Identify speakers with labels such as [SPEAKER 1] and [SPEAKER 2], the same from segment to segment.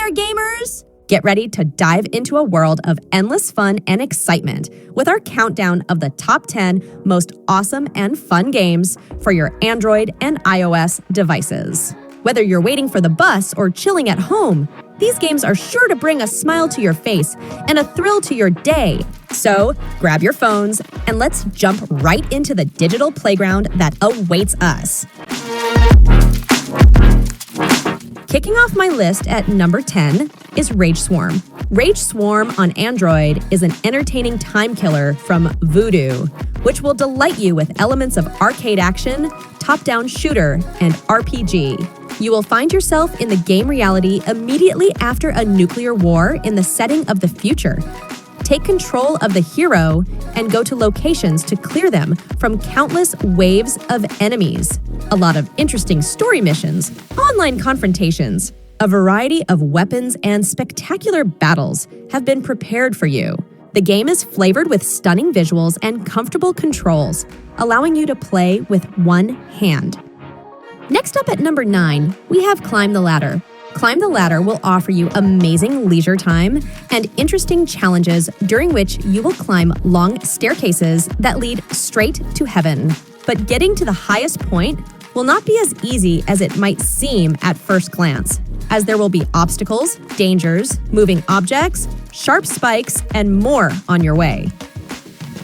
[SPEAKER 1] there, gamers! Get ready to dive into a world of endless fun and excitement with our countdown of the top 10 most awesome and fun games for your Android and iOS devices. Whether you're waiting for the bus or chilling at home, these games are sure to bring a smile to your face and a thrill to your day. So grab your phones and let's jump right into the digital playground that awaits us. Kicking off my list at number 10 is Rage Swarm. Rage Swarm on Android is an entertaining time killer from Voodoo, which will delight you with elements of arcade action, top-down shooter, and RPG. You will find yourself in the game reality immediately after a nuclear war in the setting of the future. Take control of the hero and go to locations to clear them from countless waves of enemies. A lot of interesting story missions, online confrontations, a variety of weapons, and spectacular battles have been prepared for you. The game is flavored with stunning visuals and comfortable controls, allowing you to play with one hand. Next up at number 9, we have Climb the Ladder. Climb the Ladder will offer you amazing leisure time and interesting challenges during which you will climb long staircases that lead straight to heaven. But getting to the highest point will not be as easy as it might seem at first glance, as there will be obstacles, dangers, moving objects, sharp spikes, and more on your way.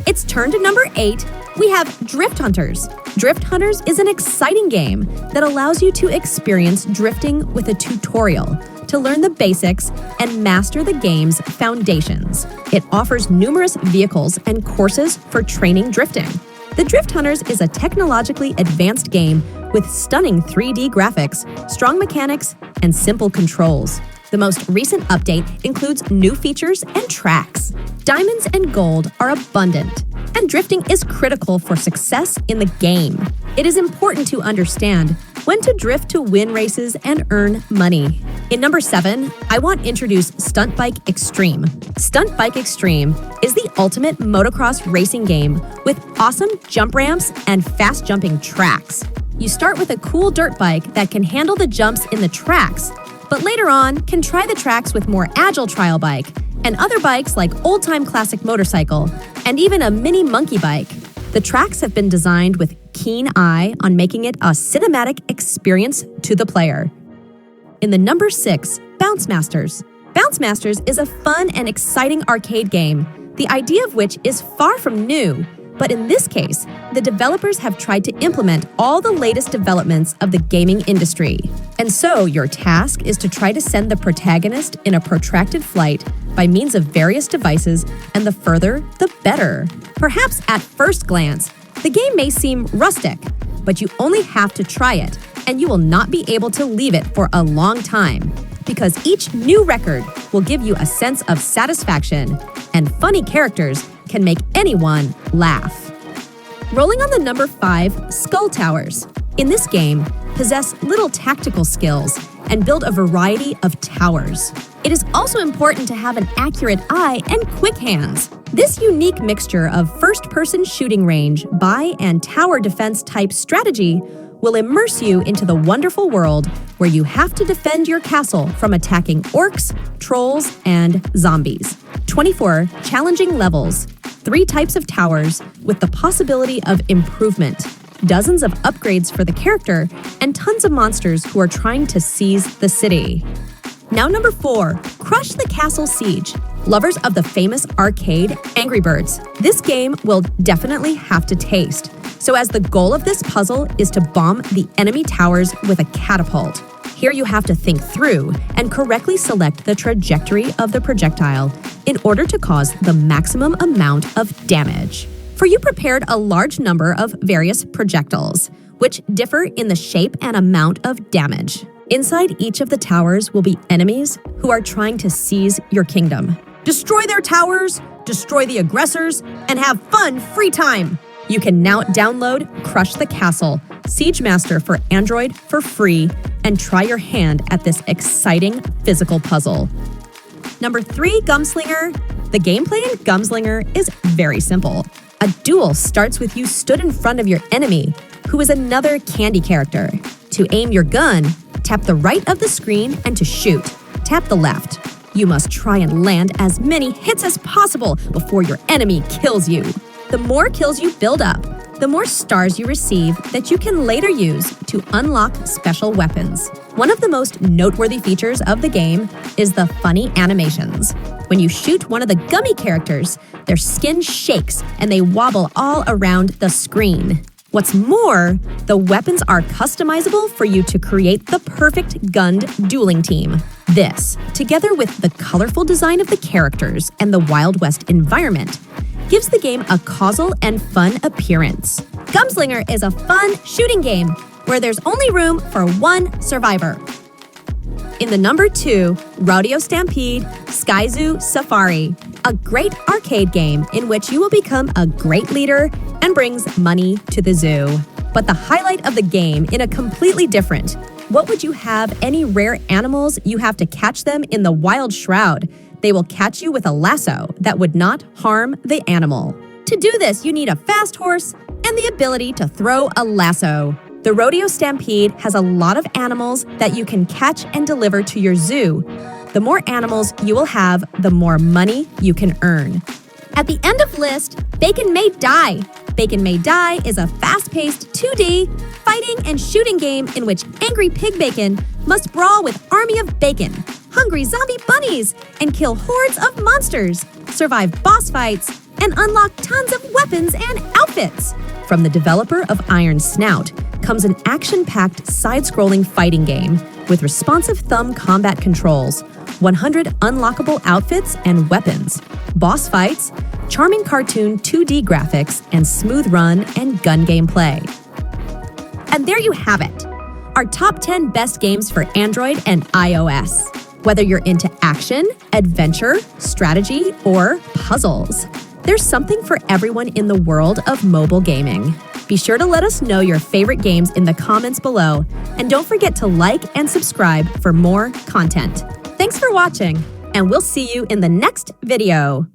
[SPEAKER 1] It's turn to number 8. We have Drift Hunters. Drift Hunters is an exciting game that allows you to experience drifting with a tutorial to learn the basics and master the game's foundations. It offers numerous vehicles and courses for training drifting. The Drift Hunters is a technologically advanced game with stunning 3D graphics, strong mechanics, and simple controls. The most recent update includes new features and tracks. Diamonds and gold are abundant, and drifting is critical for success in the game. It is important to understand when to drift to win races and earn money. In number 7, I want to introduce Stunt Bike Extreme. Stunt Bike Extreme is the ultimate motocross racing game with awesome jump ramps and fast jumping tracks. You start with a cool dirt bike that can handle the jumps in the tracks, but later on can try the tracks with more agile trial bike and other bikes like old-time classic motorcycle and even a mini monkey bike. The tracks have been designed with keen eye on making it a cinematic experience to the player. In the number 6, Bouncemasters. Bouncemasters is a fun and exciting arcade game, the idea of which is far from new. But in this case, the developers have tried to implement all the latest developments of the gaming industry. And so your task is to try to send the protagonist in a protracted flight by means of various devices, and the further, the better. Perhaps at first glance, the game may seem rustic, but you only have to try it, and you will not be able to leave it for a long time, because each new record will give you a sense of satisfaction, and funny characters can make anyone laugh. Rolling on the number 5, Skull Towers. In this game, possess little tactical skills and build a variety of towers. It is also important to have an accurate eye and quick hands. This unique mixture of first-person shooting range, buy, and tower defense type strategy will immerse you into the wonderful world where you have to defend your castle from attacking orcs, trolls, and zombies. 24 challenging levels, 3 types of towers with the possibility of improvement, dozens of upgrades for the character, and tons of monsters who are trying to seize the city. Now number 4, Crush the Castle Siege. Lovers of the famous arcade Angry Birds, this game will definitely have to taste. So as the goal of this puzzle is to bomb the enemy towers with a catapult. Here you have to think through and correctly select the trajectory of the projectile in order to cause the maximum amount of damage. For you prepared a large number of various projectiles, which differ in the shape and amount of damage. Inside each of the towers will be enemies who are trying to seize your kingdom. Destroy their towers, destroy the aggressors, and have fun free time. You can now download Crush the Castle, Siege Master for Android for free, and try your hand at this exciting physical puzzle. Number 3, Gumslinger. The gameplay in Gumslinger is very simple. A duel starts with you stood in front of your enemy, who is another candy character. To aim your gun, tap the right of the screen and to shoot. tap the left. You must try and land as many hits as possible before your enemy kills you. The more kills you build up, the more stars you receive that you can later use to unlock special weapons. One of the most noteworthy features of the game is the funny animations. When you shoot one of the gummy characters, their skin shakes and they wobble all around the screen. What's more, the weapons are customizable for you to create the perfect gunned dueling team. This, together with the colorful design of the characters and the Wild West environment, gives the game a causal and fun appearance. Gumslinger is a fun shooting game where there's only room for one survivor. In the number 2, Rodeo Stampede Sky Zoo Safari, a great arcade game in which you will become a great leader and brings money to the zoo. But the highlight of the game in a completely different. What would you have any rare animals? You have to catch them in the wild shroud. They will catch you with a lasso that would not harm the animal. To do this, you need a fast horse and the ability to throw a lasso. The Rodeo Stampede has a lot of animals that you can catch and deliver to your zoo. The more animals you will have, the more money you can earn. At the end of list, Bacon May Die. Bacon May Die is a fast-paced 2D fighting and shooting game in which angry pig bacon must brawl with army of bacon, hungry zombie bunnies, and kill hordes of monsters, survive boss fights, and unlock tons of weapons and outfits. From the developer of Iron Snout comes an action-packed side-scrolling fighting game with responsive thumb combat controls, 100 unlockable outfits and weapons, boss fights, charming cartoon 2D graphics, and smooth run and gun gameplay. And there you have it, our top 10 best games for Android and iOS. Whether you're into action, adventure, strategy, or puzzles, there's something for everyone in the world of mobile gaming. Be sure to let us know your favorite games in the comments below, and don't forget to like and subscribe for more content. Thanks for watching, and we'll see you in the next video.